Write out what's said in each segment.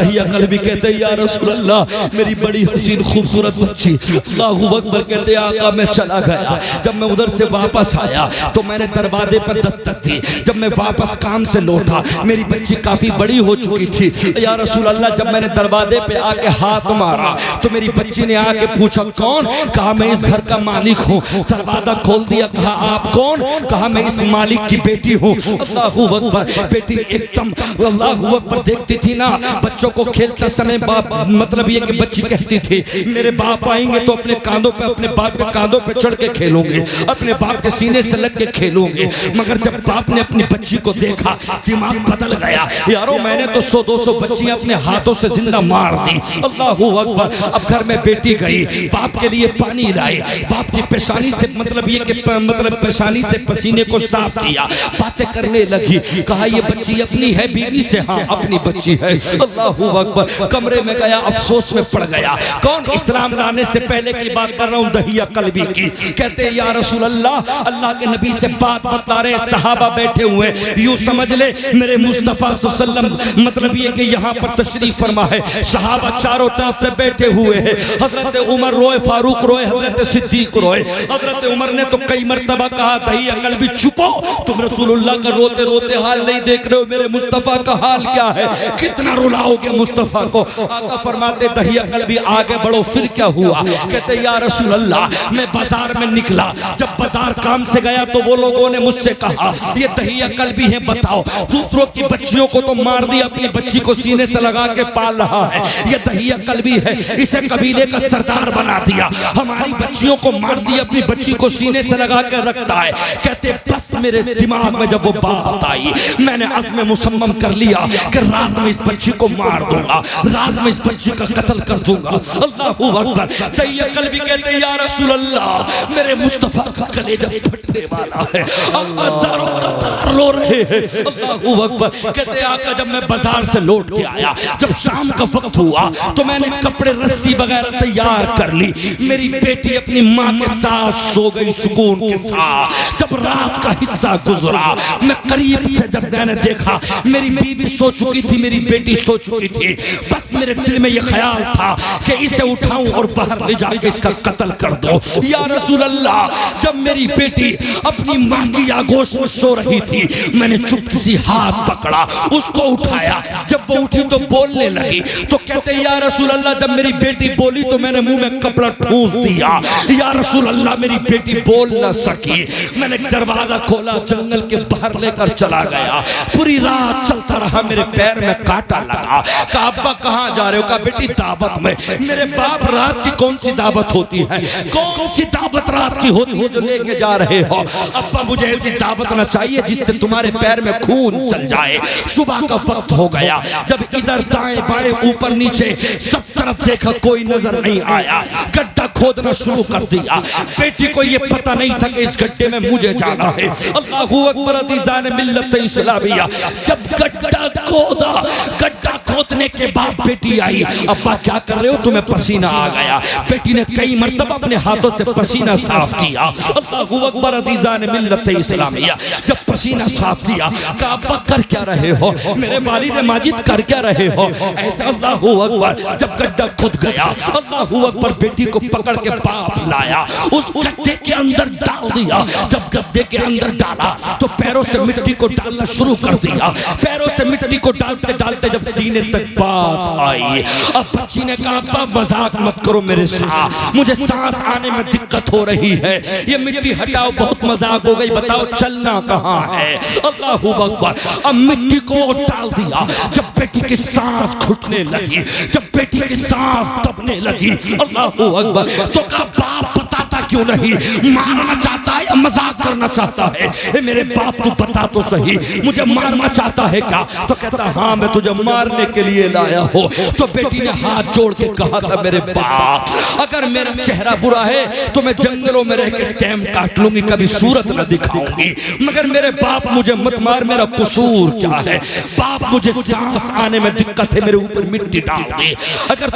दहिया कल्बी कहते या रसूल अल्लाह मेरी बड़ी हसीन खूबसूरत बच्ची। अल्लाहू अकबर कहते आका मैं चला गया। जब मैं उधर से वापस आया तो मैंने दरवाजे पर दस्तक दी। जब मैं वापस काम से लौटा मेरी बच्ची काफी बड़ी हो चुकी थी। या रसूल अल्लाह जब मैंने दरवाजे पे आके हाथ मारा तो मेरी बच्ची ने आके पूछा कौन? कहा मैं इस घर का मालिक हूँ। दरवाजा खोल दिया, कहा आप कौन? कहा मैं इस मालिक की बेटी हूँ। अल्लाहू अकबर। बेटी एकदम अल्लाहू अकबर देखती थी ना बच्चों को खेलते समय बाप मतलब ये कि बच्ची कहती थी मेरे बाप आएंगे तो अपने कांधों पे अपने बाप के कांधों पे चढ़ के खेलूंगे, अपने बाप के सीने से लग के खेलूंगे। मगर जब बाप ने अपनी बच्ची को देखा दिमाग बदल गया। यारो मैंने तो 100-200 बच्चियां अपने हाथों से जिंदा मार दी। अल्लाहू अकबर। अब घर में बेटी गई, बाप के लिए पानी लाई, बाप की पेशानी से मतलब ये कि मतलब पेशानी से पसीने को साफ किया, बातें करने लगी। कहा ये बच्ची अपनी है बीवी से? हाँ अपनी बच्ची है। अल्लाहू अकबर। कमरे में गया, अफसोस में पड़ गया। कौन? इस्लाम लाने से पहले की बात कर रहा हूँ, दहिया कल्बी की। कहते या रसूल अल्लाह अल्लाह के नबी से बात बता रहे, सहाबा बैठे हुए, यूं समझ ले मेरे मुस्तफा सल्लल्लाहु मतलब ये कि यहाँ पर तशरीफ फरमा है। सहाबा चारों तरफ से बैठे हुए हैं। हजरत उमर रोए, फारूक रोए, हजरत सिद्दीक रोए। हजरत उमर ने तो कई मर्तबा कहा दहिया कल्बी चुपो, तुम रसूलुल्लाह का रोते रोते हाल नहीं देख रहे हो, मेरे मुस्तफा का हाल क्या है? कितना रुलाओगे मुस्तफा को? आका फरमाते दहिया कल्बी आगे बढ़ो। फिर क्या हुआ? कहते या रसूल अल्लाह मैं बाजार में निकला, जब बाजार काम से गया तो वो लोगों ने मुझसे कहा ये दहिया कल्बी है, बताओ दूसरों की बच्चियों को तो मार दिया, अपनी बच्ची को सीने से लगा के पाल रहा है, ये दहिया कल्बी है, इसे कबीले का सरदार बना दिया, हमारी बच्चियों को मार दिया, अपनी बच्ची को सीने से लगा कर रखता है। कहते बस मेरे दिमाग में जब वो बात आई मैंने अज़्म मुसम्मम कर लिया कि रात में इस बच्ची को मार दूंगा, रात में इस बच्ची का कत्ल कर दूंगा। अल्लाहू अकबर। दहिया कल्बी कहते या रसूल अल्लाह मेरे मुस्तफा का कलेजा फटने वाला है, हजारों कतार रो रहे हैं। अल्लाहू अकबर। कहते आका जब मैं बाजार से लौट के आया, जब शाम का वक्त हुआ तो मैंने कपड़े रस्सी वगैरह तैयार कर ली। मेरी बेटी अपनी माँ के साथ सो गई सुकून के साथ। जब रात का हिस्सा गुजरा मैं करीब से जब मैंने देखा मेरी बीवी सो चुकी थी, मेरी बेटी सो चुकी थी। बस मेरे दिल में यह ख्याल था कि इसे उठाऊं और बाहर ले जाकर इसका कत्ल कर दो। या रसूल अल्लाह जब मेरी बेटी अपनी माँ की आगोश में सो रही थी मैंने चुपके से हाथ पकड़ा, उसको उठाया। जब वो उठी तो बोलने लगी तो कहते या रसूल अल्लाह जब मेरी बेटी बोली तो मैंने मुंह में कपड़ा ठूंस दिया। या रसूल अल्लाह मेरी बेटी बोल न सकी। मैंने दरवाजा खोला, जंगल के बाहर लेकर चला गया। पूरी रात चलता रहा, मेरे पैर में कांटा लगा। कहा अब्बा कहाँ जा रहे हो? कहा बेटी दावत में। मेरे बाप रात की कौन सी दावत होती है? कौन सी दावत रात की होती है जो लेके जा रहे हो? अब्बा मुझे ऐसी दावत ना चाहिए जिससे तुम्हारे पैर में खून चल जाए। सुबह का वक्त हो गया, जब इधर दाएं बाएं ऊपर नीचे सब तरफ देखा कोई नजर नहीं आया। गड्ढा खोदना शुरू कर दिया। बेटी को ये पता नहीं था कि इस गड्ढे में मुझे जाना है। अल्लाहू अकबर। अज़ीज़ान मिल्लत इस्लामिया जब गड्ढा खोदा, गड्ढा खोदने के बाद बेटी आई, अब्बा क्या कर रहे हो? तुम्हें पसीना आ गया। बेटी ने कई मर्तबा अपने हाथों से पसीना साफ किया। अल्लाहू अकबर। अज़ीज़ान मिल्लत इस्लामिया जब पसीना साफ किया कहा अब्बा कर क्या रहे हो? मेरे वालिद माजिद कर क्या रहे हो? ऐसा अल्लाहू अकबर। जब गड्ढा खुद गया अल्लाहू अकबर बेटी को पकड़ के बाप लाया, उस गड्ढे के अंदर डाल दिया। जब गड्ढे के अंदर डाला तो पैरों से मिट्टी को डालना शुरू कर दिया। पैरों से मिट्टी को डालते डालते जब सीने तक बात आई, अब बच्ची ने कहा अब्बा मजाक मत करो मेरे साथ, मुझे सांस आने में दिक्कत हो रही है, ये मिट्टी हटाओ, बहुत मजाक हो गई, बताओ चलना कहाँ है? अल्लाहू अकबर। अब मिट्टी को डाल दिया। जब बेटी की सांस घुटने लगी, जब बेटी की सांस दबने लगी, अल्लाहू अकबर, तो कहा बाप बताता क्यों नहीं? मारना चाहता है या मजाक करना चाहता है? ए मेरे बाप तू बता तो सही, मुझे मारना चाहता है क्या? तो कहता हाँ मैं तुझे मारने के लिए लाया हो। तो बेटी ने हाथ जोड़ के कहा था मेरे बाप अगर मेरा चेहरा बुरा है तो मैं जंगलों में रह के टाइम काट लूंगी, कभी सूरत न दिखाऊंगी, मगर मेरे बाप मुझे मत मार, मेरा कसूर क्या है? बाप मुझे सांस आने में दिक्कत है, मेरे ऊपर मिट्टी डाल दे। अगर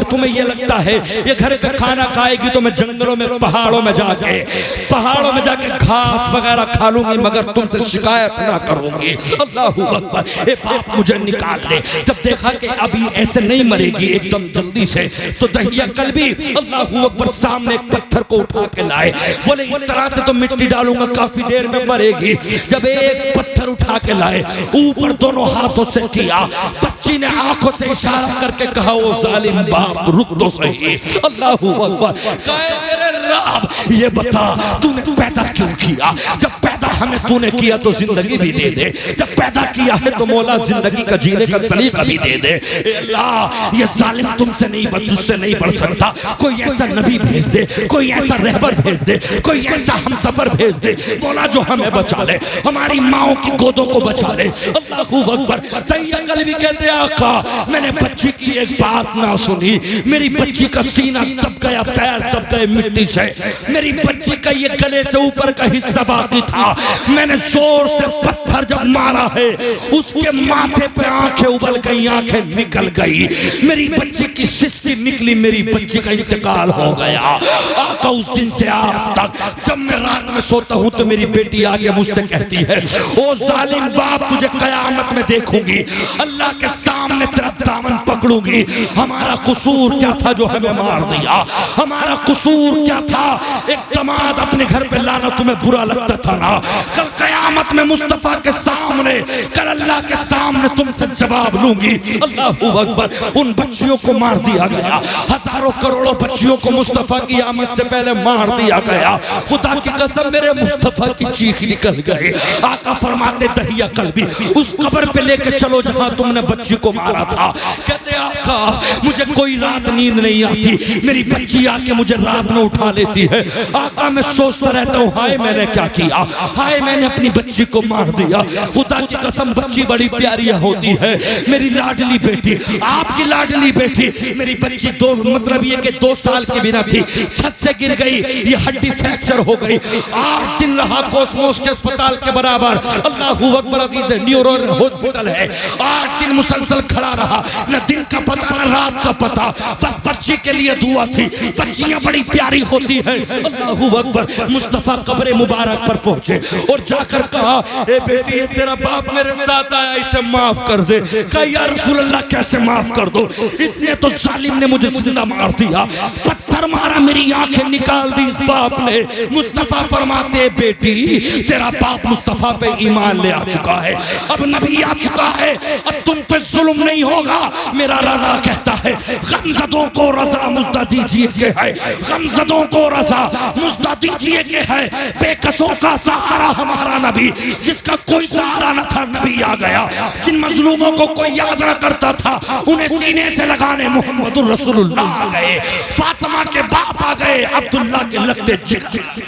तुम्हें ये लगता है ये घर पे खाना खाएगी तो मैं जंगलों में पहाड़ों में जाके घास वगैरह खा लूंगी मगर तुमसे शिकायत ना करूंगी। अल्लाहू अकबर। ए बाप मुझे निकाल ले। जब देखा कि अभी ऐसे नहीं मरेगी एकदम जल्दी से, तो दहिया कल्बी अल्लाहू अकबर सामने एक पत्थर को उठा के लाए। बोले इस तरह से तो मिट्टी डालूंगा काफी देर में मरेगी। जब एक पत्थर उठा के लाए, ऊपर दोनों हाथों से किया, बच्ची ने आंखों से इशारा करके कहा ओ जालिम बाप रुक तो सही। अल्लाहू अकबर। कहे मेरे रब ये बता तूने पैदा क्यों किया? जब पैदा हमें तूने किया तो जिंदगी भी दे दे, जब पैदा किया है तो मौला जिंदगी का जीने का सलीका भी दे दे। अल्लाह ये जालिम तुमसे नहीं तुझसे नहीं बढ़ सकता। कोई ऐसा नबी भेज दे, कोई ऐसा रहबर भेज दे, कोई ऐसा हमसफर भेज दे मौला जो हमें बचा ले, हमारी माओ की गोदों को बचा ले। अल्लाहू अकबर। दहिया कल्बी कहते आका मैंने बच्ची की एक बात ना सुनी, मेरी बच्ची का सीना दब गया, पैर दब गए मिट्टी से, मेरी बच्ची का ये गले से ऊपर का हिस्सा बाकी था, मैंने जोर से पत्थर जब मारा है उसके माथे पे आंखें उबल गई, आंखें निकल गई, मेरी बच्ची की सिसकी निकली, मेरी बच्ची का इंतकाल हो गया। आका उस दिन से आज तक जब मैं रात में सोता हूं तो मेरी बेटी आके मुझसे कहती है ओ जालिम बाप तुझे कयामत में देखूंगी, अल्लाह के सामने तेरा दामन पकड़ूंगी। हमारा कसूर क्या था जो हमें मार दिया? हमारा कसूर क्या था? एक दमाद अपने घर पे लाना तुम्हें बुरा लगता था ना? कल कयामत में मुस्तफा के सामने, कल अल्लाह के सामने तुमसे जवाब लूंगी। अल्लाहू अकबर। उन बच्चियों को मार दिया गया, हजारों करोड़ों बच्चियों को मुस्तफा की आमद से पहले मार दिया गया। खुदा की कसम मेरे मुस्तफा की चीख निकल गए। आका फरमाते दहिया कल्बी उस कब्र पे लेके चलो जहां तुमने बच्ची को मारा था। कहते आका मुझे कोई रात नींद नहीं आती, मेरी बच्ची आके मुझे रात में उठा लेती है। आका मैं सोचता रहता हूँ हाय मैंने क्या किया, हाय मैंने अपनी बच्ची को मार दिया। खुदा की कसम बच्ची बड़ी प्यारी होती है, मेरी लाडली बेटी, आपकी लाडली बेटी, मेरी बच्ची मतलब ये कि 2 साल की भी ना थी, छत से गिर गई, ये हड्डी फ्रैक्चर हो गई, 8 दिन रहा कोसमोस के अस्पताल के बराबर। अल्लाहू अकबर। अजीज न्यूरो हॉस्पिटल है, 8 दिन मुसलसल खड़ा रहा, न दिन का पता न रात का पता, बस बच्ची के लिए दुआ थी। बच्चियां बड़ी प्यारी होती है। अल्लाहू अकबर। मुस्तफा कब्र मुबारक पर पहुंचे और जाकर कहा ए बेटी ये तेरा बाप मेरे साथ आया, इसे माफ कर दे। कहा या रसूल अल्लाह कैसे माफ कर दो, इसने तो जालिम ने मुझे जिंदा मार दिया, पत्थर मारा, मेरी आंखें निकाल दी इस बाप ने। मुस्तफा फरमाते बेटी तेरा बाप मुस्तफा पे ईमान ले आ चुका है, अब नबी आ चुका है, अब तुम पे जुल्म नहीं होगा। मेरा रजा कहता है गमज़दों को रजा मुद्दा दीजिए के है, गमज़दों को रजा मुद्दा दीजिए के है। बेकसों का सहारा हमारा नबी, जिसका कोई सहारा न था नबी आ गया। जिन मजलूमों को कोई याद न करता था उन्हें सीने से लगाने मोहम्मदुर रसूलुल्लाह आ गए, फातिमा के बाप आ गए, अब्दुल्ला के लगते जिगर।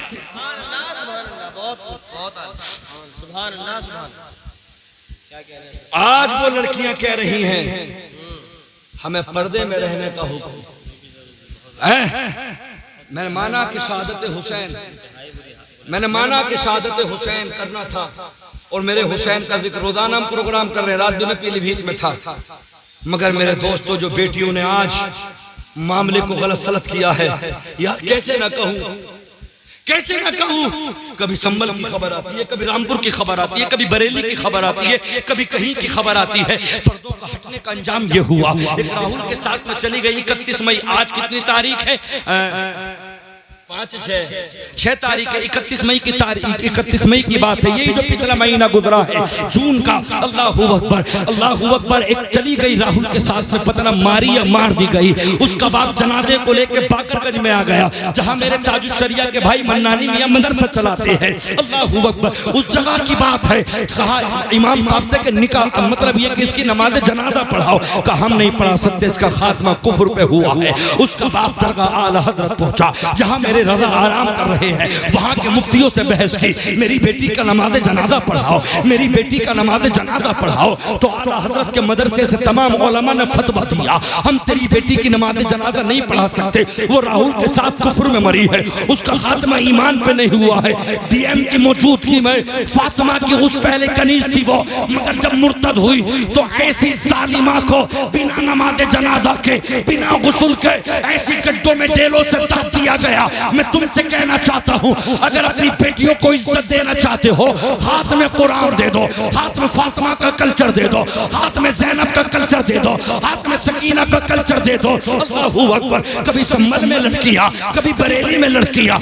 आज वो लड़कियां कह रही हैं हमें पर्दे में रहने का हुक्म है। मैंने माना कि शहादत हुसैन, मैंने माना कि शहादत हुसैन करना था और मेरे हुसैन का जिक्र रोजाना हम प्रोग्राम कर रहे हैं। रात भी मैं पीलीभीत में था, मगर मेरे दोस्तों जो बेटियों ने आज मामले को गलत सलत किया है, यार कैसे ना कहूं, कैसे ना कहूं। कभी संभल की खबर आती है, कभी रामपुर की खबर आती है, कभी बरेली की खबर आती है, कभी कहीं की खबर आती है। पर्दों का हटने का अंजाम ये हुआ। एक राहुल के साथ में चली गई 31 मई, आज कितनी तारीख है? 6 तारीख है, 31 मई की तारीख, 31 मई की बात है। यही जो पिछला महीना गुजरा है जून का। अल्लाहू अकबर, अल्लाहू अकबर। एक चली गई राहुल के साथ में, पता ना मारी या मार दी गई। उसका बाप जनाजे को लेके बाकरगंज में आ गया, जहां मेरे ताजुशरिया के भाई मन्नानी मियां मदरसा चलाते हैं। अल्लाहू अकबर। उस जगह की बात है। कहा इमाम साहब से कि निकाह मतलब ये कि इसकी नमाज जनाजा पढ़ाओ। कहा हम नहीं पढ़ा सकते, इसका खात्मा कुफ्र पे हुआ है। उसका बाप दरगाह आला हजरत पहुंचा, जहां मेरे रजा आराम कर रहे हैं। वहां के मुफ्तियों से बहस की, मेरी बेटी का नमाज जनाजा पढ़ाओ, मेरी बेटी का नमाज जनाजा पढ़ाओ। तो आला हजरत के मदरसे से तमाम उलमा ने फतवा दिया हम तेरी बेटी की नमाज जनाजा नहीं पढ़ा सकते। वो राहुल के साथ कुफ्र में मरी है, उसका खात्मा ईमान पे नहीं हुआ है। डीएम की मौजूदगी में फातिमा की उस पहले कनीज थी वो, मगर जब मुर्तद हुई तो ऐसी जालिमा को बिना नमाज जनाजा के, बिना गुस्ल के ऐसी गड्ढों में डेलों से दाब दिया गया। मैं तुमसे कहना चाहता हूँ, अगर अपनी बेटियों को इज्जत देना चाहते हो, हाथ में कुरान दे दो, हाथ में फातिमा का कल्चर दे दो, हाथ में ज़ैनब का कल्चर दे दो, हाथ में सकीना का कल्चर दे दो। अल्लाहू अकबर। कभी संभल में लड़कियां, कभी बरेली में लड़कियां।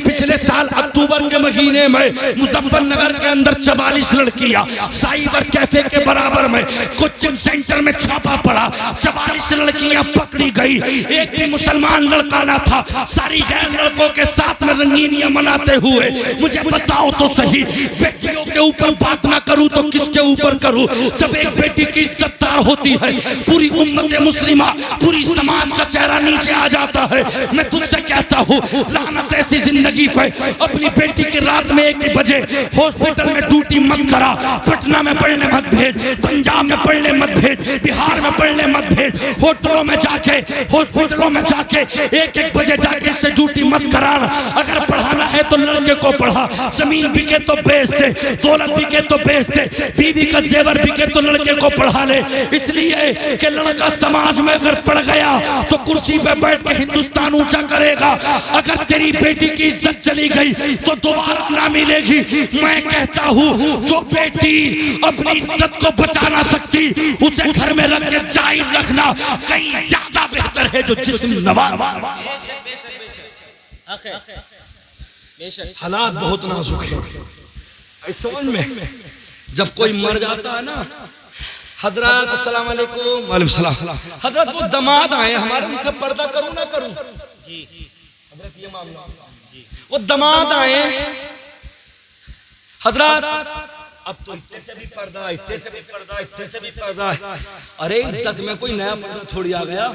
पिछले साल अक्टूबर के महीने में मुजफ्फरनगर के अंदर 44 लड़कियां साइबर कैफे के बराबर में कोचिंग सेंटर में छापा पड़ा, 44 लड़कियां पकड़ी गई, एक भी मुसलमान लड़का ना था, सारी गैर लड़कों के साथ में रंगीनियां मनाते हुए। मुझे बताओ तो सही, बेटियों के ऊपर बात ना करूं तो किसके ऊपर करूं? जब एक बेटी की इज्जत तार होती है, पूरी उम्मत मुस्लिमा, पूरी समाज का चेहरा नीचे आ जाता है। मैं तुझसे कहता हूं, लानत ऐसी जिंदगी पे, अपनी बेटी की रात में 1 बजे हॉस्पिटल में ड्यूटी मत करा, पटना में पढ़ने मत भेज, पंजाब में पढ़ने मत भेज, बिहार में पढ़ने मत भेज, होटलों में जाके, हॉस्पिटलों में जाके 1-1 बजे जाके से ड्यूटी मत कराना। अगर पढ़ाना है तो लड़के को पढ़ा, जमीन बिके तो बेच दे, दौलत बिके तो बेच दे, बीवी का जेवर बिके तो लड़के को पढ़ा ले। इसलिए कि लड़का समाज में अगर पढ़ गया तो कुर्सी पे बैठ के हिंदुस्तान ऊंचा करेगा। अगर तेरी बेटी की इज्जत चली गई तो दोबारा ना मिलेगी। मैं कहता हूँ, जो बेटी अपनी इज्जत को बचा ना सकती, उसे घर में रख के जाहिर रखना कहीं ज्यादा बेहतर है जो जिस्म नवाज। हालात बहुत नाजुक है समझ में। जब कोई मर जाता है ना, हजरत अस्सलाम वालेकुम, वालेकुम सलाम, हजरत वो दामाद आए हमारे, उनसे पर्दा करूं ना करूं जी हजरत, ये मामला जी, वो दामाद आए हजरत, अब तो इतने से भी पर्दा, इतने से भी पर्दा, इतने से भी पर्दा। अरे इज्जत में कोई नया पर्दा थोड़ी आ गया,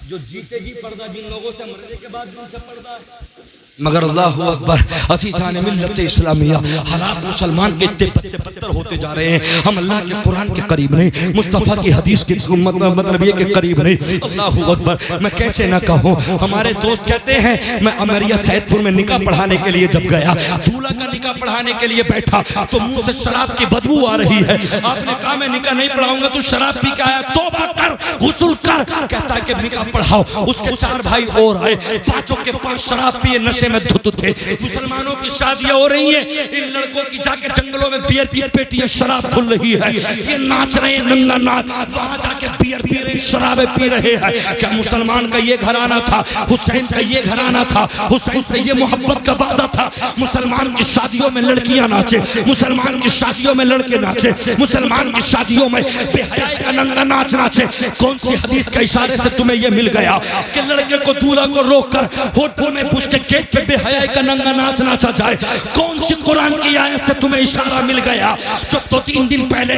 जो जीते जी पर्दा, जिन लोगों से मरने के बाद भी उनसे पर्दा है। मगर अल्लाहु अकबर, असीसाने मिल्लत इस्लामिया, हालात मुसलमान के इतने पत्ते पत्थर होते जा रहे हैं। हम अल्लाह के कुरान के करीब नहीं, मुस्तफ़ा की हदीस के मतलब ये के करीब नहीं। अल्लाहु अकबर। मैं कैसे ना कहूँ, हमारे दोस्त कहते हैं, मैं अमरिया सैदपुर में निकाह पढ़ाने के लिए जब गया, दूल्हा का निकाह पढ़ाने के लिए बैठा तो मुंह से शराब की बदबू आ रही है। आपने कहा मैं निकाह नहीं पढ़ाऊंगा, तो शराब पी के आया, तौबा कर, गुस्ल कर। कहता है कि निकाह पढ़ाओ। उसके 4 भाई और आए, पांचों के 5 शराब पिए नशे में धुत थे। मुसलमानों की शादियां हो रही हैं, इन लड़कों की जाके जंगलों में बियर की पेटियां शराब खुल रही है, ये नाच रहे हैं नंगा नाच, वहां जाके बियर पी रहे, शराबें पी रहे हैं। क्या मुसलमान का ये घराना था? हुसैन का ये घराना था, हुसैन से ये मोहब्बत का वादा था। मुसलमान की शादियों में लड़कियां नाचे, मुसलमान की शादियों में लड़के नाचे, मुसलमान की शादियों में बेहयाई का नंगा नाच नाचे। कौन सी हदीस के इशारे से तुम्हें ये मिल गया कि लड़के को, दूल्हा को रोक कर होटल में पूछ के गेट पे बेहयाई का नंगा नाच नाचा जाए? कौन सी कुरान की आयत से तुम्हें इशारा मिल गया? जो 2-3 दिन पहले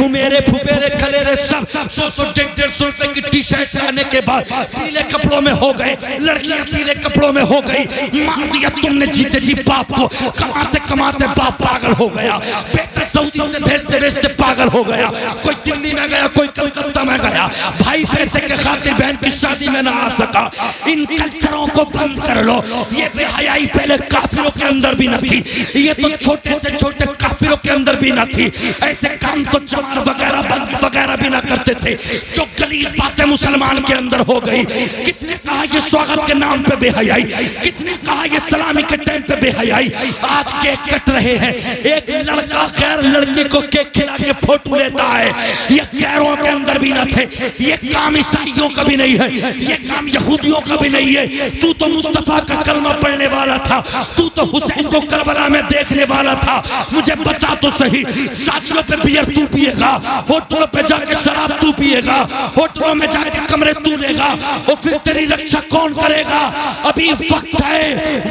मेरे फुफेरे खलेरे सब 100-150 रुपए की टी-शर्ट लाने के बाद पीले कपड़ों में हो गए, लड़कियां पीले कपड़ों में हो गई। मार दिया तुमने जीते जी बाप को, कमाते कमाते बाप पागल हो गया, बेटा सऊदी से भेजते भेजते पागल हो गया, कोई दिल्ली में गया, कोई कलकत्ता में गया, भाई पैसे के खातिर बहन की शादी में ना आ सका। इन कल्चरों को बंद कर लो। ये बेहयाई पहले काफिरों के अंदर भी न थी, ये तो छोटे से छोटे काफिरों के अंदर भी न थी। ऐसे काम तो चमार वगैरह भी ना करते थे। जो गलीज बातें मुसलमान के अंदर हो गई। किसने कहा ये स्वागत के नाम पे बेहयाई? किसने कहा ये सलामी के टाइम पे बेहयाई? आज केक कट रहे हैं, एक लड़का गैर लड़की को केक खिला के फोटो लेता है, ये गैरों के अंदर भी न थे। ये काम ईसाइयों का भी नहीं है, ये काम यहूदियों का भी नहीं है। तू तो मुस्तफा का कलमा पढ़ने वाला था, तू तो हुसैन को करबला में देखने वाला था। मुझे बता तो सही, शादियों पे बियर तू पिएगा, होटलों पे जाके शराब तू पिएगा, होटलों में जाके कमरे तू लेगा, और फिर तेरी रक्षा कौन करेगा? अभी वक्त है,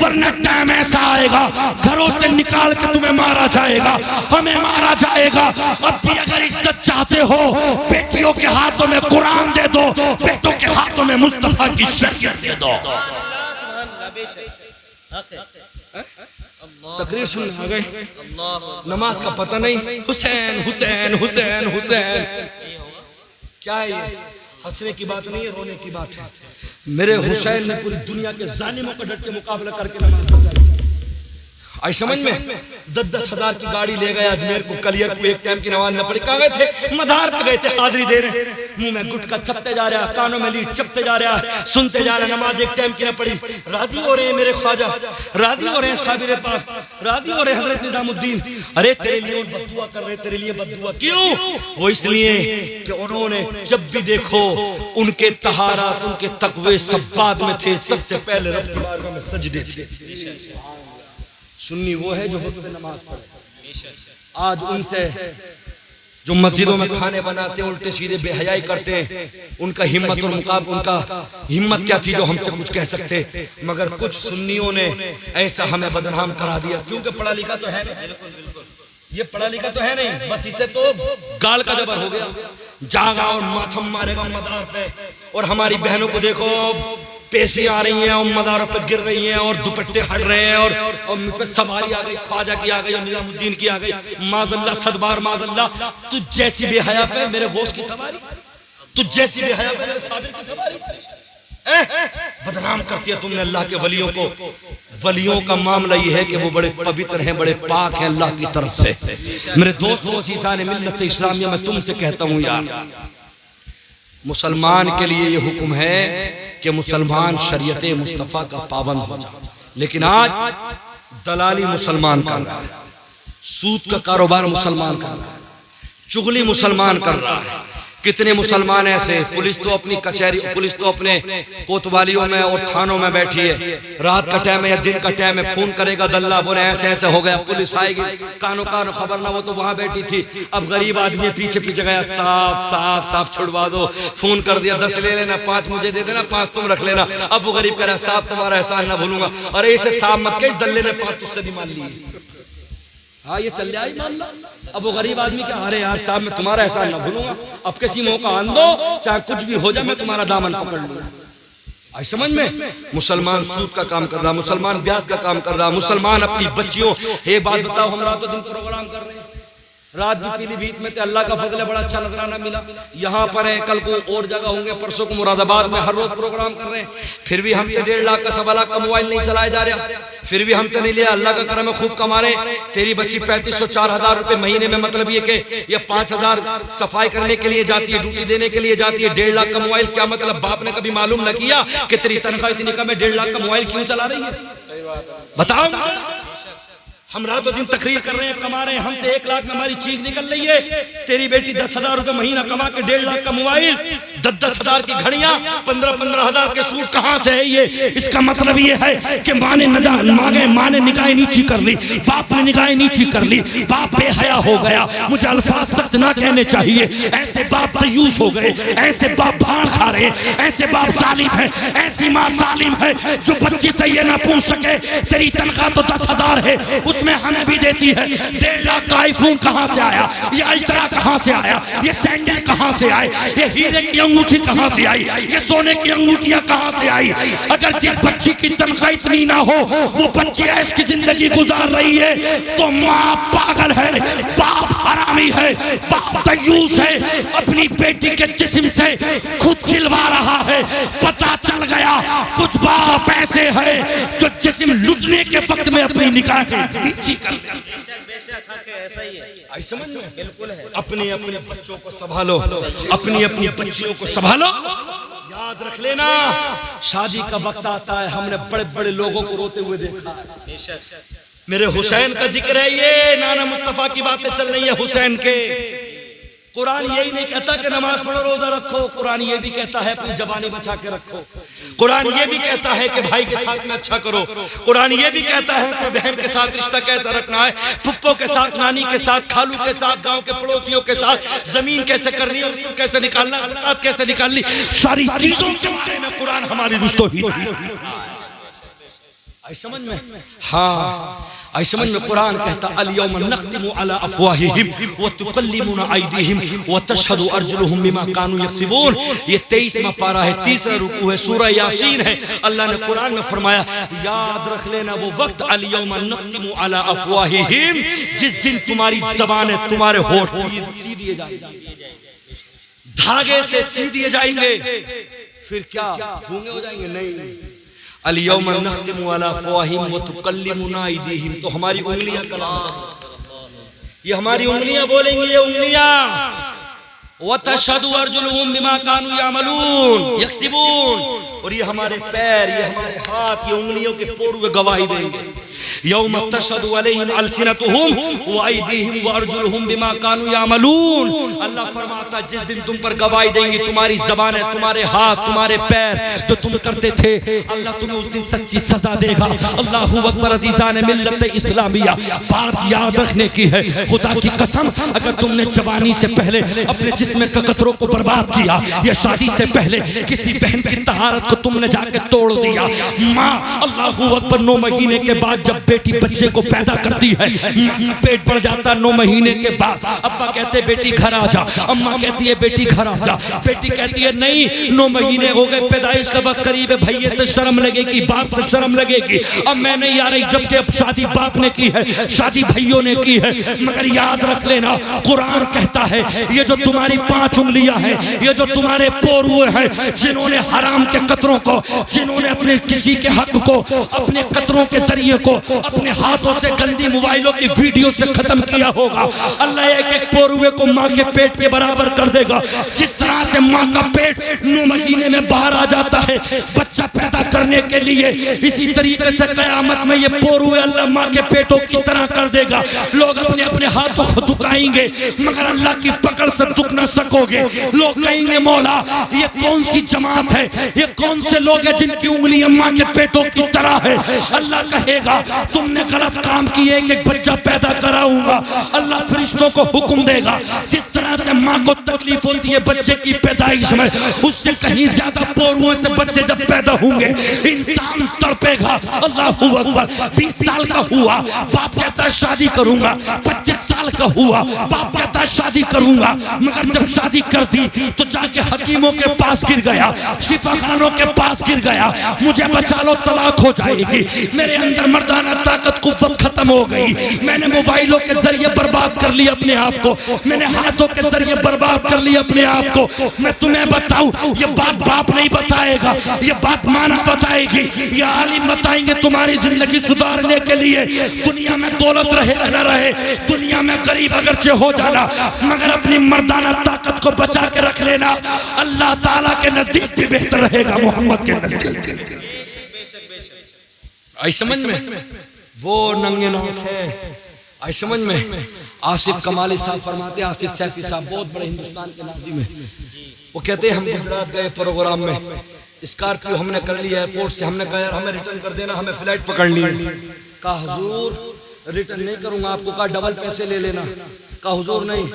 वरना टाइम ऐसा आएगा घरों से निकाल के तुम्हें मारा जाएगा, हमें मारा जाएगा। अब भी अगर इज्जत चाहते हो, बेटियों के हाथों में कुरान दे दो, बेटों के हाथों में मुस्तफा की शरीयत दे दो। तकरीर सुन आ गए, नमाज का पता नहीं, हुसैन हुसैन हुसैन हुसैन। क्या है ये? हंसने की बात नहीं है, रोने की बात है। मेरे हुसैन ने पूरी दुनिया के जालिमों का डट के मुकाबला करके नमाज बचाई। आई समझ में? 10-10 हजार की गाड़ी ले गए अजमेर को, कलियर को, एक टाइम की नमाज न पड़ी। कहाँ गए थे? मदार पे गए थे, हाजिरी दे रहे, मुंह में गुटखा चपते जा रहा है, कानों में लीड चपते जा रहा है, सुनते जा रहे, नमाज एक टाइम की न पड़ी। राजी हो रहे हैं मेरे ख्वाजा, राजी हो रहे हैं साबिर पाक, राजी हो रहे हैं हजरत निजामुद्दीन। अरे तेरे लिए बद्दुआ कर रहे, तेरे लिए बद्दुआ क्यों? वो इसलिए कि उन्होंने जब भी देखो उनके तहारात, उनके तकवे सब बाद में थे, सबसे पहले रब की बारगाह में सजदे थे। सुन्नी वो है जो वक्त पे नमाज पढ़े। आज उनसे जो मस्जिदों में खाने बनाते हैं, उल्टे सीधे बेहयाई करते हैं, उनका हिम्मत और मुकाबला, उनका हिम्मत क्या थी जो हमसे कुछ कह सकते? मगर कुछ सुन्नियों ने ऐसा हमें बदनाम करा दिया, क्योंकि पढ़ा लिखा तो है नहीं, ये पढ़ा लिखा तो है नहीं, बस इसे तो गाल का जबर हो गया, जागा और माथम मारेगा मदार पे। और हमारी बहनों को देखो, पेशी आ रही हैं और मदारों पर गिर रही हैं और दुपट्टे हट रहे हैं, और मुझ पे सवारी आ गई, ख्वाजा की आ गई और निजामुद्दीन की आ गई। माज़अल्लाह, सदबार माज़अल्लाह, तुझ जैसी बेहया पे मेरे गोश्त की सवारी, तुझ जैसी बेहया पे मेरे साबिर की सवारी। बदनाम करती है तुमने अल्लाह के वलियों को। वलियों का मामला ये है कि वो बड़े पवित्र हैं, बड़े पाक हैं अल्लाह की तरफ से। मेरे दोस्तों, सीसाने मिल्लत इस्लामिया में तुमसे कहता हूँ यार, मुसलमान के लिए ये हुक्म है कि मुसलमान शरीयत मुस्तफ़ा का पाबंद हो जाए। लेकिन आज दलाली मुसलमान कर रहा है, सूद का कारोबार मुसलमान कर रहा है, चुगली मुसलमान कर रहा है। कितने मुसलमान ऐसे, पुलिस तो अपनी कचहरी, पुलिस तो अपने कोतवालियों में और थानों में बैठी है, रात का टाइम है या दिन का टाइम है, फोन करेगा दल्ला, बोले ऐसे ऐसे हो गया, पुलिस आएगी, कानो कानो खबर ना, वो तो वहां बैठी थी। अब गरीब आदमी पीछे पीछे गया, साफ साफ साफ छुड़वा दो, फोन कर दिया, 10 ले लेना, 5 मुझे दे देना, 5 तुम रख लेना। अब वो गरीब कह रहा है साहब तुम्हारा एहसान ना भूलूंगा। अरे इसे साफ मत के, इस दल्ले ने 5 तुझसे भी मान ली। हाँ, ये चल जाए मामला। अब वो गरीब आदमी क्या, अरे यार साहब मैं तुम्हारा एहसान ना भूलूंगा, अब किसी मौका आन दो, चाहे कुछ भी हो जाए, मैं तुम्हारा दामन पकड़ लूंगा। आई समझ में? मुसलमान सूद का काम कर रहा, मुसलमान ब्याज का काम कर रहा, मुसलमान अपनी बच्चियों, ये बात बताओ, हम रातों दिन प्रोग्राम कर रहे हैं, रात भी पीलीभीत में थे, अल्लाह का फजल है, बड़ा अच्छा नजराना मिला। यहाँ पर है, कल को और जगह होंगे, परसों को मुरादाबाद में, हर रोज प्रोग्राम कर रहे हैं। फिर भी हमसे 1.5 लाख का 1.25 लाख का मोबाइल नहीं चलाया जा रहा, फिर भी हमसे नहीं लिया। अल्लाह का करम है, खूब कमा रहे। तेरी बच्ची 3500 4000 रुपए महीने में, मतलब ये कि ये 5000 सफाई करने के लिए जाती है, ड्यूटी देने के लिए जाती है। 1.5 लाख का मोबाइल, क्या मतलब? बाप ने कभी मालूम न किया कि तेरी तनख्वाह इतनी कम है, 1.5 लाख का मोबाइल क्यों चला रही है? बताओ। हम रातों दिन तकरीर कर रहे हैं, कमा रहे हैं, हमसे 1 लाख में हमारी चीख निकल रही है। तेरी बेटी 10,000 रुपए महीना कमा के 1.5 लाख का मोबाइल, 10-10 हजार की घड़ियां, 15-15 हजार के सूट, कहां से है ये? इसका मतलब ये है कि माँ ने निगाहें नीची कर ली, बाप ने निगाहें नीची कर ली, बाप बेहया हो गया। मुझे अल्फाज सख्त ना कहने चाहिए, ऐसे बाप तयूस हो गए, ऐसे बाप भाड़ खा रहे, ऐसे बाप जालिम है, ऐसी माँ जालिम है जो बच्ची से ये ना पूछ सके तेरी तनख्वाह तो 10,000 है, उसमें हमें भी देती है। 1.5 लाख का आईफोन कहां से आया? ये अल्ट्रा कहां से आया? ये सैंडल कहां से आए? ये हीरे की अंगूठी कहां से आई? ये सोने की अंगूठियां कहां से आई? अगर जिस बच्ची की तनख्वाह इतनी ना हो, वो बच्ची ऐश की जिंदगी गुजार रही है, तो माँ पागल है, बाप हरामी है, बाप तयूस है, अपनी बेटी के जिस्म से खुद खिलवा रहा है। पता चल गया कुछ बाप ऐसे है जो जिस्म लुटने के वक्त में अपनी निगाहें नीची कर ऐसा ही है। समझ में? बिल्कुल है। अपने अपने बच्चों को संभालो, अपनी अपनी बच्चियों को संभालो। याद रख लेना, शादी का वक्त आता है, हमने बड़े बड़े लोगों को रोते हुए देखा। मेरे हुसैन का जिक्र है, ये नाना मुस्तफा की बातें चल रही है हुसैन के। कुरान यही नहीं कहता कि नमाज पढ़ो, रोजा रखो, कुरान ये भी कहता है अपनी जबानी बचा के रखो। कुरान ये भी कहता है कि भाई के साथ में अच्छा करो। कुरान ये भी कहता है कि बहन के साथ रिश्ता कैसा रखना है, फुप्पो के साथ, नानी के साथ, खालू के साथ, गांव के पड़ोसियों के साथ, जमीन कैसे करनी है, उसको कैसे निकालना, ज़कात कैसे निकालनी, सारी चीजों के बारे में कुरान हमारी रुश्तो ही समझ में। हाँ, आई समझ में। कुरान कहता अल-यौम नख्तिमु अला अफ़वाहिहिम व तुकल्लिमुना अयदीहिम व तशहदु अर्जुलुहुम बिमा कानू यक्सिबून। ये 23वां पारा है, 3रा रुकू है, सूरह यासीन है। अल्लाह ने कुरान में फरमाया, याद रख लेना वो वक्त, अल-यौम नख्तिमु अला अफ़वाहिहिम, जिस दिन तुम्हारी ज़बानें, तुम्हारे होठ सी दिए जाएंगे, धागे से सी दिए जाएंगे। फिर क्या गूंगे हो जाएंगे? नहीं। अल-यौमा नख्तिमु अला अफ़वाहिहिम व तुकल्लिमुना अयदीहिम, तो हमारी उंगलियां कलाम, ये हमारी उंगलियां बोलेंगी, ये उंगलियां। व तशहदु अर्जुलुहुम बिमा कानू यामलून यक्सिबून, और ये हमारे पैर, ये हमारे हाथ, ये उंगलियों के पूर्व गवाही देंगे। यौम तशहदु अलैहिम अलसिनतुहुम व अयदीहिम व अर्जुलुहुम बिमा कानू यामलून। अल्लाह फरमाता जिस दिन तुम पर गवाही देंगी तुम्हारी ज़बानें, तुम्हारे हाथ, तुम्हारे पैर जो तुम करते थे, अल्लाह तुम्हें उस दिन सच्ची सजा देगा। अल्लाहू अकबर। अज़ीज़ान मिल्लत इस्लामिया, बात याद रखने की है, खुदा की कसम, अगर तुमने जवानी से पहले अपने जिस्म के कतरों को बर्बाद किया, या शादी से पहले किसी बहन की तहारत को तुमने जाके तोड़ दिया, माँ अल्लाहू अकबर 9 महीने के बाद जब बेटी बच्चे को पैदा करती है, माँ का पेट बढ़ जाता 9 महीने के बाद, अब्बा कहते बेटी घर आ जा, अम्मा कहती है बेटी घर आ जा, बेटी कहती है नहीं 9 महीने हो गए, पैदाइश का वक्त करीब है, भैया से शर्म लगेगी, बाप से शर्म लगेगी, अब मैं नहीं आ रही, जबकि अब शादी बाप ने की है, शादी भाइयों ने की है। मगर याद रख लेना, कुरान कहता है ये जो तुम्हारी 5 उंगलियां हैं, ये जो तुम्हारे पोरुए हैं, जिन्होंने हराम के कतरों को, जिन्होंने अपने किसी के हक को अपने कतरों के जरिए को अपने हाथों से गंदी मोबाइलों की वीडियो से खत्म किया होगा, अल्लाह एक एक पोरुए को माँ के पेट के बराबर कर देगा। जिस तरह से माँ का पेट 9 महीने में बाहर आ जाता है बच्चा पैदा करने के लिए, इसी तरीके से कयामत में ये पोरुए अल्लाह माँ के पेटों की तरह कर देगा। लोग अपने अपने हाथों को दुखाएंगे मगर अल्लाह की पकड़ से दुख न सकोगे। लोग कहेंगे मौला ये कौन सी जमात है, ये कौन से लोग हैं जिनकी उंगलियां माँ के पेटों की तरह है। अल्लाह कहेगा तुमने गलत काम किए, एक बच्चा पैदा कराऊंगा। अल्लाह फरिश्तों को हुक्म देगा जिस तरह से माँ को तकलीफ होती है बच्चे की पैदाइश में, उससे कहीं ज्यादा पोरुओं से बच्चे जब पैदा होंगे इंसान तड़पेगा। अल्लाहू अकबर। 20 साल का हुआ बाप कहता है शादी करूंगा, 25 साल का हुआ बाप कहता है शादी करूंगा, मगर जब शादी कर दी तो जाके हकीमों के पास गिर गया, शिफाखानों के पास गिर गया, मुझे बचा लो तलाक हो जाएगी, मेरे अंदर मर्दाना ताकत कुव्वत खत्म हो गई, मैंने मोबाइलों के जरिए बर्बाद कर लिया अपने आप को, मैंने हाथों के जरिए बर्बाद कर लिया अपने आप को। मैं तुम्हें बताऊं ये बात बाप नहीं बताएगा, ये बात माँ ना बताएगी, ये आलिम बताएंगे तुम्हारी जिंदगी सुधारने के लिए। दुनिया में दौलत रहे न रहे, दुनिया में गरीब अगरचे हो जाना, मगर अपनी मर्दाना ताकत को बचा के रख लेना, अल्लाह ताला के नजदीक भी बेहतर रहेगा मोहम्मद के नजदीक। आई समझ में? वो नंगे नाक है, आई समझ में? आसिफ कमाली साहब फरमाते, आसिफ सैफी साहब बहुत बड़े हिंदुस्तान के नाज़िम हैं, वो कहते हैं हम गुजरात गए प्रोग्राम में, स्कॉर्पियो हमने कर लिया एयरपोर्ट से, हमने कहा यार हमें रिटर्न कर देना, हमें फ्लाइट पकड़नी है। कहा हुजूर रिटर्न नहीं करूंगा आपको, कहा डबल पैसे ले लेना। कहा हुजूर नहीं,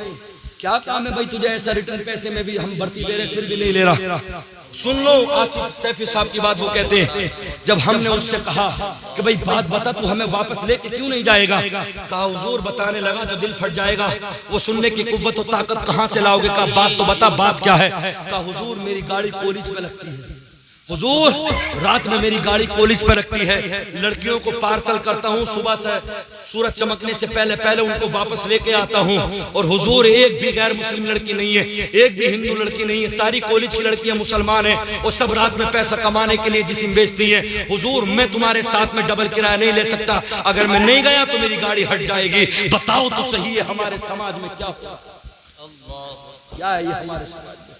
क्या काम है भाई तुझे ऐसा, रिटर्न पैसे में भी हम भर्ती दे रहे फिर भी नहीं ले रहा। सुन लो आसिफ सैफी साहब की बात, वो कहते हैं जब हमने उससे कहा कि भाई बात बता तू हमें वापस लेके क्यों नहीं जाएगा, कहा हुजूर बताने लगा तो दिल फट जाएगा, वो सुनने की कुव्वत और ताकत कहाँ से लाओगे। कहा बात तो बता, बात क्या है। कहा हुजूर मेरी गाड़ी कॉलेज पे लगती है, हुजूर रात में मेरी गाड़ी कॉलेज पे लगती है, लड़कियों को पार्सल करता हूँ, सुबह से सूरज चमकने से पहले पहले उनको वापस लेके आता हूँ, और हुजूर एक भी गैर मुस्लिम लड़की नहीं है, एक भी हिंदू लड़की नहीं है, सारी कॉलेज की लड़कियां मुसलमान हैं और सब रात में पैसा कमाने के लिए जिस्म बेचती हैं। हुजूर मैं तुम्हारे साथ में डबल किराया नहीं ले सकता, अगर मैं नहीं गया तो मेरी गाड़ी हट जाएगी। बताओ तो सही है हमारे समाज में क्या हुआ, क्या है ये हमारे समाज में?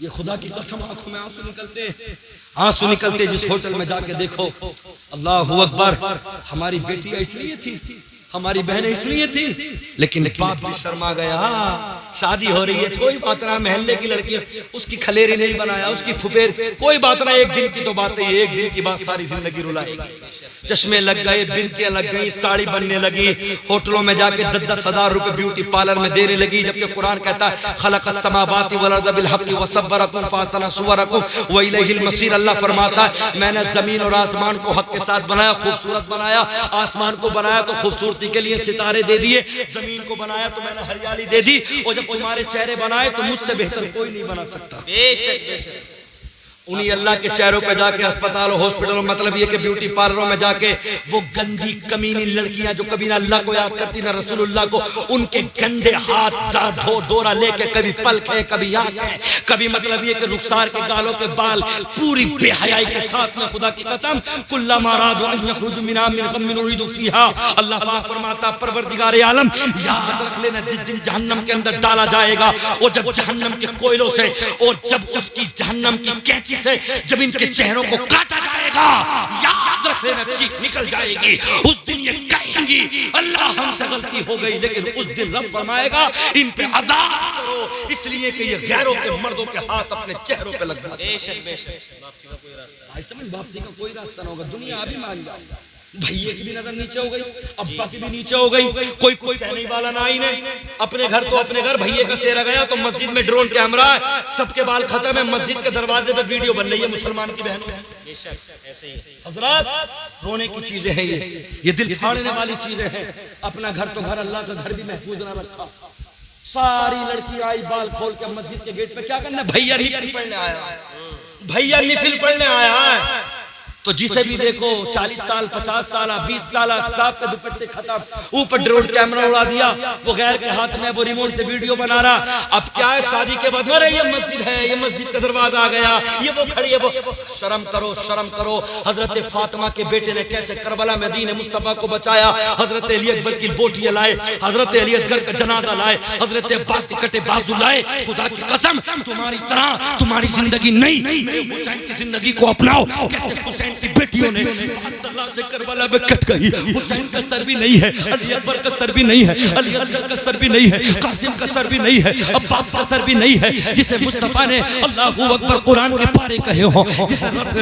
ये खुदा की कसम आंखों में आंसू निकलते हैं, आंसू निकलते। जिस होटल में जाके देखो, अल्लाहू अकबर, हमारी बेटियां इसलिए थी, हमारी बहनें इसलिए थी, लेकिन बाप भी शर्मा गया। शादी हो रही है कोई बात ना, महल्ले की लड़की उसकी खलेरी नहीं बनाया, उसकी फुफेर कोई बात ना, एक दिन की तो बात है, एक दिन की बात सारी जिंदगी रुलाएगी। चश्मे लग गए, बिंदियां लग गई, साड़ी बनने लगी, होटलों में जाके 10-10 हजार रुपए ब्यूटी पार्लर में देने लगी, जबकि कुरान कहता है खलक़स समावाति वल अर्ज़ बिल हक़्क़ि व सव्वरकुम फ़अहसना सुवरकुम व इलैहिल मसीर। अल्लाह फरमाता है मैंने जमीन और आसमान को हक के साथ बनाया, खूबसूरत बनाया, आसमान को बनाया तो खूबसूरती के लिए सितारे दे दिए, जमीन को बनाया तो मैंने हरियाली दे दी, और जब तुम्हारे चेहरे बनाए तो मुझसे बेहतर कोई नहीं बना सकता। बेशक बेशक। उन्हीं अल्लाह के चेहरों पे जाके अस्पतालों हॉस्पिटलों, मतलब ये कि ब्यूटी पार्लरों में जाके वो गंदी कमीनी लड़कियां जो कभी ना अल्लाह को याद करती ना रसूलुल्लाह को, उनके गंदे हाथ दौरा लेके कभी पलक है कभी आंख है, कभी मतलब ये कि रुखसार के गालों के बाल पूरी बेहयाई के साथ में, खुदा की कसम कुल्लमा रादू अन यखरुजु मिना मिन गम्मिन उरीदु फीहा, अल्लाह पाक फरमाता परवरदिगार आलम याद रख लेना जिस दिन जहन्नम के अंदर डाला जाएगा, और जब जहन्नम के कोयलों से और जब उसकी जहन्नम की कैंची से जब इनके चेहरों को काटा जाएगा, याद रख लेना चीख निकल जाएगी। उस दिन ये कहेंगी अल्लाह हमसे गलती हो गई, लेकिन उस दिन रब फरमाएगा इन पे अज़ाब करो, इसलिए कि ये गैरों के मर्दों के हाथ अपने चेहरों पे लग जाते हैं। बेशक बेशक वापसी का कोई रास्ता भाई समझ, वापसी का कोई रास्ता ना होगा। दुनिया अभी मान जाए, भैया की भी नजर नीचे हो गई, अब्बा की भी नीचे हो गई, कोई कुछ कहने वाला ना ही नहीं। अपने घर तो अपने घर, भैया का सेरा गया तो मस्जिद में ड्रोन कैमरा है, सबके बाल खत्म है, मस्जिद के दरवाजे पे वीडियो बन रही है मुसलमान की बहनों। बेशक ऐसे ही हजरात, रोने की चीजें हैं ये दिल फाड़ने वाली चीजें हैं। अपना घर तो घर, अल्लाह का घर भी महफूज ना रखा। सारी लड़की आई बाल खोल के मस्जिद के गेट पे, क्या करना, भैया निफिल पढ़ने आया है, भैया निफिल पढ़ने आया है। तो जिसे भी देखो 40 साल 50 साल 20 साल साफ पे दुपट्टे खत्म, ऊपर ड्रोन कैमरा उड़ा दिया, वो गैर के हाथ में वो रिमोट से वीडियो बना रहा। अब क्या है, शादी के बाद अरे ये मस्जिद है, ये मस्जिद का दरवाजा आ गया, ये वो खड़ी है, वो शर्म करो शर्म करो। हजरत फातिमा के बेटे ने कैसे करबला में दीन मुस्तफा को बचाया, हजरत अली अकबर की बोटियां लाए, हजरत अली असगर का जनाजा लाए, हजरत अब्बास के कटे बाजू लाए। खुदा की कसम तुम्हारी तरह तुम्हारी जिंदगी नहीं, मेरे हुसैन की जिंदगी को अपनाओ। कैसे हुसैन की बेटियों ने अल्लाह से करबला में कट गई, हुसैन का सर भी नहीं है, अली अकबर का सर भी नहीं है, अली असगर का सर भी नहीं है, कासिम का सर भी नहीं है, अब्बास का सर भी नहीं है, जिसे मुस्तफा ने अल्लाहू अकबर कुरान के पारे कहे हो,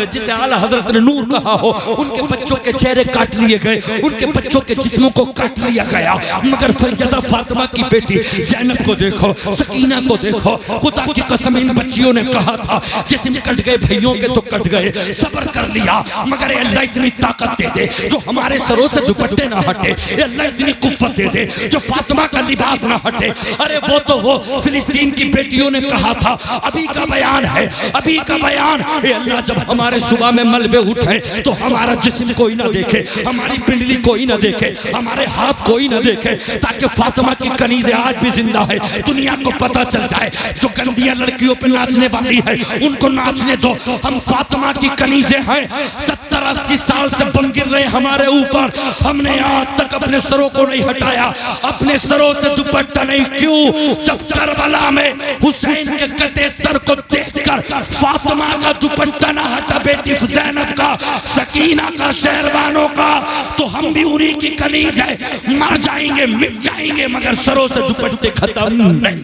जिसे आला हजरत ने नूर कहा हो, उनके बच्चों के चेहरे काट लिए गए, उनके बच्चों के जिस्मों को काट लिया गया। मगर सैयदा फातिमा की बेटी ज़ैनब को देखो, सकीना को देखो, खुदा की कसम इन बच्चियों ने कहा था जिस्म कट गए भैयों के तो कट गए, सब्र कर लिया, मगर अल्लाह इतनी ताकत दे दे जो हमारे सरों से दुपट्टे ना हटे, अल्लाह इतनी कुव्वत दे दे जो फातिमा का लिबास ना हटे। अरे वो तो वो फिलिस्तीन की बेटियों ने कहा था, अभी का बयान है, अभी का बयान, अल्लाह जब हमारे सुबह में मलबे उठे तो हमारा जिस्म कोई ना देखे, हमारी पिंडली कोई ना देखे, हमारे हाथ कोई ना देखे, ताकि फातिमा की कनीज़ें आज भी जिंदा है, दुनिया को पता चल जाए। जो गंदियां लड़कियों पे नाचने वाली है उनको नाचने दो, हम फातिमा की कनीज़ें हैं। 70-80 साल से बम गिर रहे हमारे ऊपर, हमने आज तक अपने सरों को नहीं हटाया, अपने सरों से दुपट्टा नहीं। क्यों? जब करबला में हुसैन के कटे सर को देखकर फातिमा का दुपट्टा ना हटा, बेटी ज़ैनब का, सकीना का, शहरबानों का, तो हम भी उन्हीं की कनीज है, मर जाएंगे मिट जाएंगे, मगर सरों से दुपट्टे खत्म नहीं।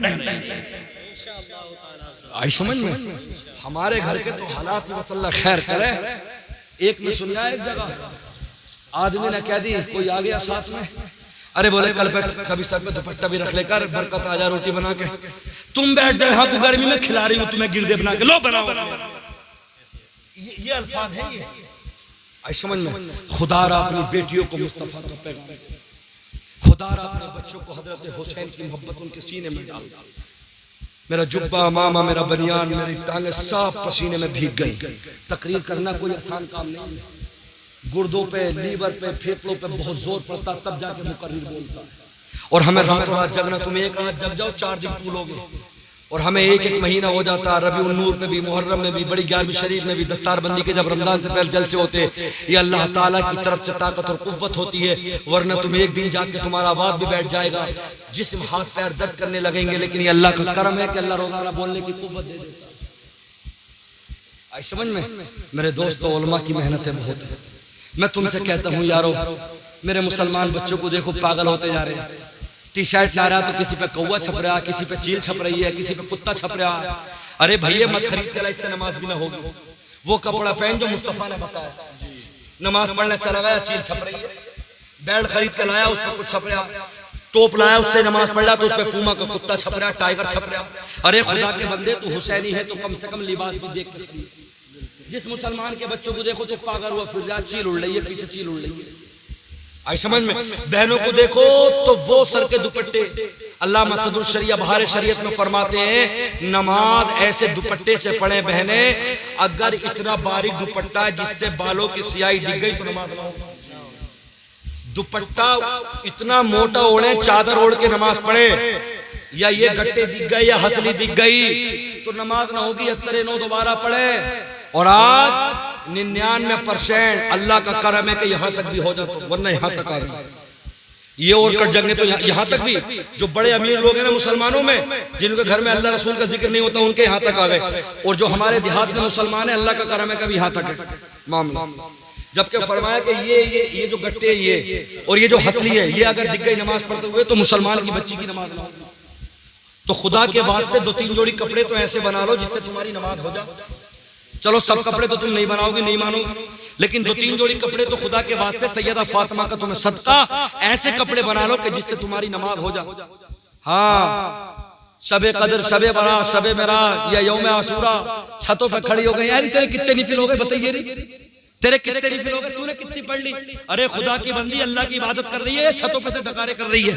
आई समझ में? हमारे घर के तो हालात में अल्लाह खैर करे। एक ने सुना, एक जगह आदमी ने कह दी, कोई आ गया साथ में, अरे बोले कल पे कभी सर पे दुपट्टा भी रख लेकर, बरकत आ जा रोटी बना के, तुम बैठ जाओ यहाँ को गर्मी में खिला रही हूँ तुम्हें गिरदे बना के, लो बनाओ। ये अल्फाज है ये, आई समझ में? खुदारा अपनी बेटियों को मुस्तफा का पैगाम, खुदारा अपने बच्चों को हजरत हुसैन की मोहब्बत उनके सीने में डाल। मेरा जुब्बा मामा, मेरा बनियान, मेरी टांगे सब पसीने में भीग गई। तकरीर करना कोई आसान काम नहीं है, गुर्दों पे, लीवर पे, फेफड़ों पे बहुत जोर पड़ता, तब जाके मुकर्रिर बोलता है। और हमें रातों रात जगना, तुम एक रात जग जाओ 4 दिन पूलोगे, और हमें एक महीना हो जाता है। रबीउल नूर में भी, मुहर्रम में भी, बड़ी 11वीं शरीफ में भी, दस्तारबंदी के जब रमजान से पहले जलसे होते, ये अल्लाह ताला की तरफ से ताकत और कुव्वत होती है, वरना तुम एक दिन जाके तुम्हारा आवाज भी बैठ जाएगा, जिस्म हाथ पैर दर्द करने लगेंगे। लेकिन ये अल्लाह का करम है कि अल्लाह रोजाना बोलने की कुव्वत दे देता है। आई समझ में? मेरे दोस्तों, उलमा की मेहनतें बहुत है। मैं तुमसे कहता हूँ यारो, मेरे मुसलमान बच्चों को देखो पागल होते जा रहे हैं। टी शर्ट ला रहा तो किसी पे कौवा छप रहा, किसी पे चील छप रही है, किसी पे कुत्ता छप रहा। अरे भैया मत खरीद के ला, इससे नमाज भी ना होगी। वो कपड़ा पहन जो मुस्तफा ने बताया, नमाज पढ़ने चला गया चील छप रही है, बेल्ट खरीद के लाया उस पर कुछ छप रहा, टोप लाया उससे नमाज पढ़ रहा तो उस पर पूमा का कुत्ता छप रहा, टाइगर छप रहा। अरे खुदा के बंदे, तो हुसैनी है तो कम से कम लिबास भी देख के। जिस मुसलमान के बच्चों को देखो तो पागल हुआ फिर रहा, चील उड़ रही है, पीछे चील उड़ रही है। आई समझ में? बहनों को देखो तो वो सर के दुपट्टे, अल्लाह मसदुर शरिया बहार शरीयत में फरमाते हैं नमाज ऐसे दुपट्टे से पढ़े बहने, अगर इतना बारीक दुपट्टा है जिससे बालों की स्याही दिख गई तो नमाज ना हो। दुपट्टा इतना मोटा ओढ़े, चादर ओढ़ के नमाज पढ़े, या ये गट्टे दिख गए या हसली दिख गई तो नमाज ना होगी। असरे 9 दोबारा पढ़े। और आज 99% अल्लाह का करम है कि यहां तक भी हो जाता, वरना यहां तक आ गई। ये और कट जगने तो यहाँ तक भी जो बड़े अमीर लोग हैं ना मुसलमानों में, जिनके घर में अल्लाह रसूल का जिक्र नहीं होता, उनके यहाँ तक आ गए। और जो हमारे देहात में मुसलमान है, अल्लाह का करम है कभी यहाँ तक है मामला। जबकि फरमाया कि ये जो गट्टे ये और ये जो हसली है, ये अगर दिख गई नमाज पढ़ते हुए तो मुसलमान की बच्ची की नमाज ना हो। तो खुदा के वास्ते 2-3 जोड़ी कपड़े तो ऐसे बना लो जिससे तुम्हारी नमाज हो जाए। चलो सब कपड़े तो तुम नहीं बनाओगे, नहीं मानोगे, लेकिन 2-3 जोड़ी कपड़े तो खुदा के वास्ते सैयदा फातिमा का तुम्हें सदका ऐसे कपड़े बना लो कि जिससे तुम्हारी नमाज हो जाए। हाँ, शबे कदर, शबे बरात, शबे मेराज या यौम आशूरा छतों पे खड़ी हो गई। यार तेरे कितने निफिल हो गए बताइए रे, तेरे कितने निफिल हो गए, तूने कितनी पढ़ ली? अरे खुदा की बंदी अल्लाह की इबादत कर रही है, छतों पे से डकारे कर रही है।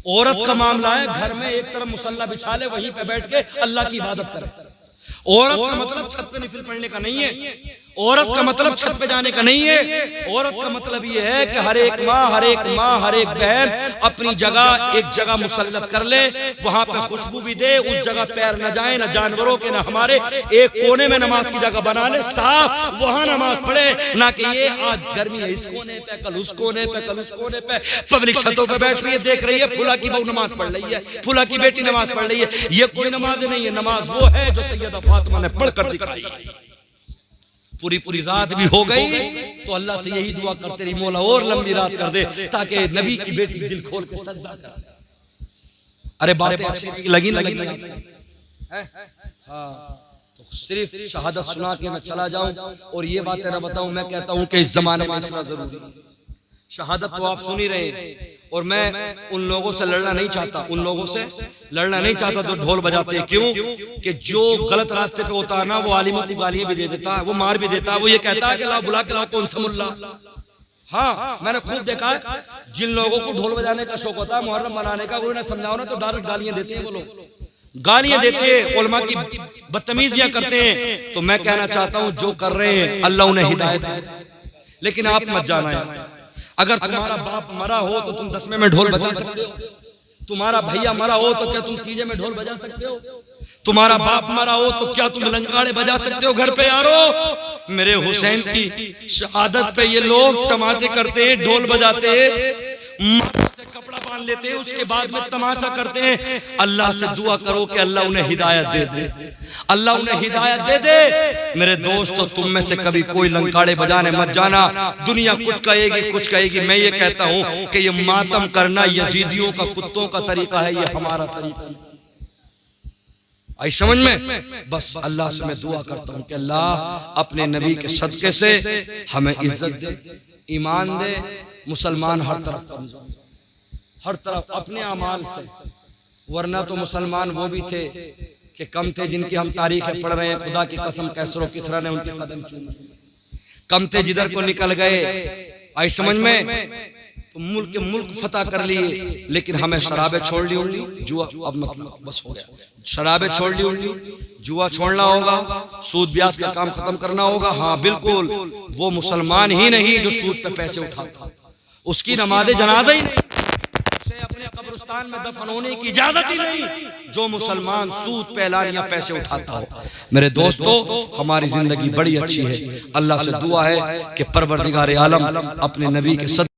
औरत का मामला है, घर में एक तरफ मुसल्ला बिछा ले, वहीं पे बैठ के अल्लाह की इबादत करे। औरत का मतलब छत पे निफिल पढ़ने का नहीं है, औरत का मतलब छत पे जाने का नहीं है। औरत का मतलब ये है कि हर एक माँ, हर एक बहन अपनी जगह, एक जगह मुसल्लत कर ले, वहां पे खुशबू भी दे, उस जगह पैर न जाए, न जानवरों के न हमारे, एक कोने में नमाज की जगह बना ले साफ, वहां नमाज पढ़े। ना कि ये आज गर्मी है इस कोने पे, कल उस कोने पे, कल उस कोने पे, पब्लिक छतों पे बैठ रही है, देख रही है फुला की बहू नमाज पढ़ रही है, फुला की बेटी नमाज पढ़ रही है। ये कोई नमाज नहीं है, नमाज वो है जो सैयदा फातिमा ने पढ़कर दिखाई। पूरी रात भी हो गई तो अल्लाह से यही दुआ करते रही, मौला और लंबी रात कर दे ताकि नबी की बेटी दिल खोल के सजदा करे। अरे बातें अच्छी लगी हाँ, तो सिर्फ शहादत सुना के मैं चला जाऊं और ये बातें न बताऊं। मैं कहता हूं कि इस जमाने में इसका जरूरी शहादत तो आप सुन ही रहे हैं, और मैं उन लोगों से लड़ना नहीं चाहता, उन लोगों से लड़ना नहीं चाहता जो ढोल बजाते हैं। क्यों कि जो गलत रास्ते पे होता है ना, वो आलिमों को गालियां भी दे देता है, वो मार भी देता है, वो ये कहता है कि लाओ बुला के लाओ कौन सा मुल्ला। हाँ, मैंने खुद देखा है जिन लोगों को ढोल बजाने का शौक होता है, मुहर्रम मनाने का, उन्हें समझाओ ना तो डायरेक्ट गालियां देते हैं। वो लोग गालियां देते हैं, उलमा की बदतमीजियां करते हैं। तो मैं कहना चाहता हूं जो कर रहे हैं अल्लाह उन्हें हिदायत दे, लेकिन आप मत जाना यार। अगर तुम्हारा बाप मरा हो तो तुम 10वें में ढोल बजा सकते हो, तुम्हारा भैया मरा हो तो क्या तुम 3 में ढोल बजा सकते हो, तुम्हारा बाप मरा हो तो क्या तुम लंकाड़े बजा सकते हो घर पे? यारो, मेरे हुसैन की शहादत पे ये लोग तमाशे करते हैं, ढोल बजाते हैं, कपड़ा बांध लेते हैं, उसके बाद में तमाशा करते हैं। अल्लाह से दुआ करो कि अल्लाह उन्हें हिदायत दे दे, अल्लाह उन्हें हिदायत दे दे। मेरे दोस्तों, तुम में से कभी कोई लंकाड़े बजाने मत जाना। दुनिया कुछ कहेगी, मैं ये कहता हूं कि ये मातम करना यजीदियों का, कुत्तों का तरीका है, ये हमारा तरीका है। आई समझ में? बस अल्लाह से मैं दुआ करता हूं कि अल्लाह अपने नबी के सदके से हमें इज्जत दे, ईमान दे। मुसलमान हर तरफ अपने अमाल से, वरना तो मुसलमान वो भी थे कि कम थे जिनकी हम तारीखें पढ़ रहे हैं। खुदा की कसम कैसरो किसरा ने उनके कदम चूमे, कम थे जिधर को निकल गए। आई समझ में? तो मुल्क फतह कर लिए, लेकिन हमें शराबे छोड़ ली होंगी, जुआ अब मतलब बस हो गया, शराबे छोड़ ली होंगी, जुआ छोड़ना होगा, सूद ब्याज का काम खत्म करना होगा। हाँ बिल्कुल, वो मुसलमान ही नहीं जो सूद पे पैसे उठाता, उसकी नमाज़े जनाजा ही नहीं, उसे अपने कब्रिस्तान में दफन होने की इजाजत ही नहीं जो मुसलमान सूद पे एलानिया पैसे उठाता हो। मेरे दोस्तों, हमारी जिंदगी बड़ी अच्छी है। अल्लाह से दुआ है कि परवरदिगार आलम अपने नबी के